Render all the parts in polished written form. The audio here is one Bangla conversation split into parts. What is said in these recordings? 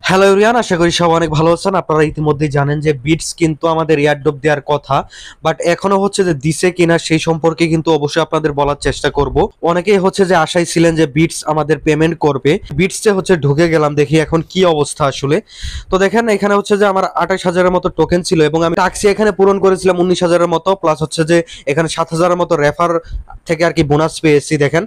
হ্যালো এভরিওয়ান, আশা করি সবাই অনেক ভালো আছেন। আপনারা ইতিমধ্যেই জানেন যে বিটস কিন্তু আমাদের এয়ারড্রপ দেওয়ার কথা, বাট এখনো হচ্ছে যে দিছে কিনা সেই সম্পর্কে কিন্তু অবশ্যই আপনাদের বলার চেষ্টা করব। অনেকেই হচ্ছে যে আশায় ছিলেন যে বিটস আমাদের পেমেন্ট করবে। বিটসে হচ্ছে ঢুকে গেলাম, দেখি এখন কি অবস্থা আসলে। তো দেখেন এখানে হচ্ছে যে আমার 28,000-এর মতো টোকেন ছিল এবং আমি টাক্সি এখানে পূরণ করেছিলাম 19,000-এর মতো, প্লাস হচ্ছে যে এখানে 7,000-এর মতো রেফার থেকে আর কি বোনাস পেয়েছি। দেখেন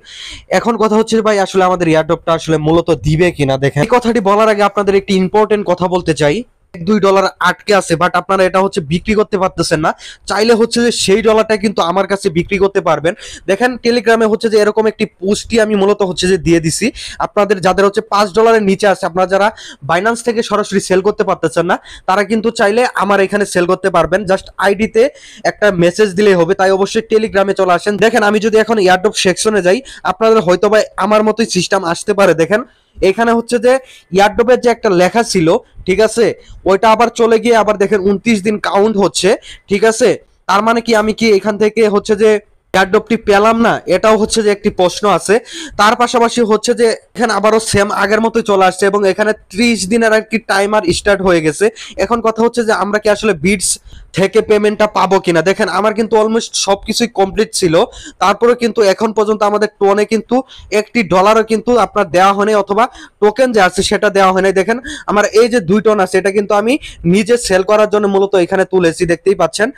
এখন কথা হচ্ছে যে ভাই আসলে আমাদের এয়ারড্রপটা আসলে মূলত দিবে কিনা। দেখেন এই কথাটি বলার আগে আপনাদের একটি ইম্পর্টেন্ট কথা বলতে চাই। $2 আটকে আছে, বাট আপনারা এটা হচ্ছে বিক্রি করতে পারতেছেন না। চাইলে হচ্ছে যে সেই ডলারটা কিন্তু আমার কাছে বিক্রি করতে পারবেন। দেখেন টেলিগ্রামে হচ্ছে যে এরকম একটি পোস্টই আমি মূলত হচ্ছে যে দিয়ে দিছি। আপনাদের যাদের হচ্ছে $5 নিচে আছে, আপনারা যারা বাইন্যান্স থেকে সরাসরি সেল করতে পারতেছেন না, তারা কিন্তু চাইলে আমার এখানে সেল করতে পারবেন। জাস্ট আইডিতে একটা মেসেজ দিলেই হবে, তাই অবশ্যই টেলিগ্রামে চলে আসেন। দেখেন আমি যদি এখন এয়ারড্রপ সেকশনে যাই, আপনাদের হয়তো বা আমার মতোই সিস্টেম আসতে পারে। দেখেন এখানে হচ্ছে যে ইয়ারড্রপের যে একটা লেখা ছিল, ঠিক আছে, ওইটা আবার চলে গিয়ে আবার দেখেন 29 দিন কাউন্ট হচ্ছে, ঠিক আছে। তার মানে কি আমি কি এখান থেকে হচ্ছে যে এয়ারড্রপটি পেলাম না, এটাও হচ্ছে যে একটি প্রশ্ন আছে। তার পাশাপাশি হচ্ছে যে এখানে আবারও সেম আগের মতোই চলে আসছে এবং এখানে 30 দিনের আর কি টাইমার স্টার্ট হয়ে গেছে। এখন কথা হচ্ছে যে আমরা কি আসলে বিটস থেকে পেমেন্টটা পাবো কিনা। দেখেন আমার কিন্তু অলমোস্ট সবকিছুই কমপ্লিট ছিল, তারপরে কিন্তু এখন পর্যন্ত আমাদের টোনে কিন্তু $1 কিন্তু আপনার দেওয়া হয়নি, অথবা টোকেন যে আছে সেটা দেওয়া হয়নি। দেখেন আমার এই যে 2 টন আছে, এটা কিন্তু আমি নিজে সেল করার জন্য মূলত এখানে তুলেছি, দেখতেই পাচ্ছেন।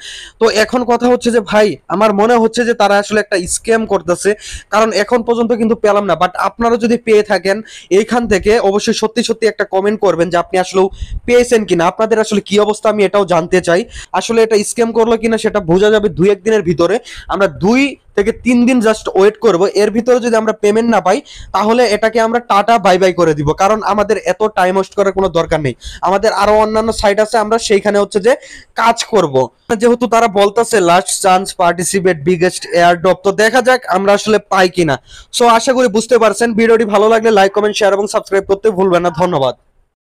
তো এখন কথা হচ্ছে যে ভাই আমার মনে হচ্ছে যে তারা আসলে একটা স্ক্যাম করতেছে, কারণ এখন পর্যন্ত কিন্তু পেলাম না। বাট আপনারা যদি পেয়ে থাকেন এইখান থেকে অবশ্যই সত্যি সত্যি একটা কমেন্ট করবেন যে আপনি আসলে পেয়েছেন কিনা, আপনাদের আসলে কি অবস্থা আমি এটাও জানতে চাই। আসলে এটা স্ক্যাম করলো কিনা সেটা বোঝা যাবে 2-1 দিনের ভিতরে। আমরা 2 থেকে 3 দিন জাস্ট ওয়েট করব, এর ভিতরে যদি আমরা পেমেন্ট না পাই তাহলে এটাকে আমরা টাটা বাই বাই করে দিব, কারণ আমাদের এত টাইম ওয়েস্ট করার কোনো দরকার নেই। আমাদের আরো অন্যান্য সাইট আছে, আমরা সেইখানে হচ্ছে যে কাজ করব। যেহেতু তারা বলতেছে last chance participate biggest airdrop, তো দেখা যাক আমরা আসলে পাই কিনা। সো আশা করি বুঝতে পারছেন। ভিডিওটি ভালো লাগলে লাইক কমেন্ট শেয়ার এবং সাবস্ক্রাইব করতে ভুলবেন না। ধন্যবাদ।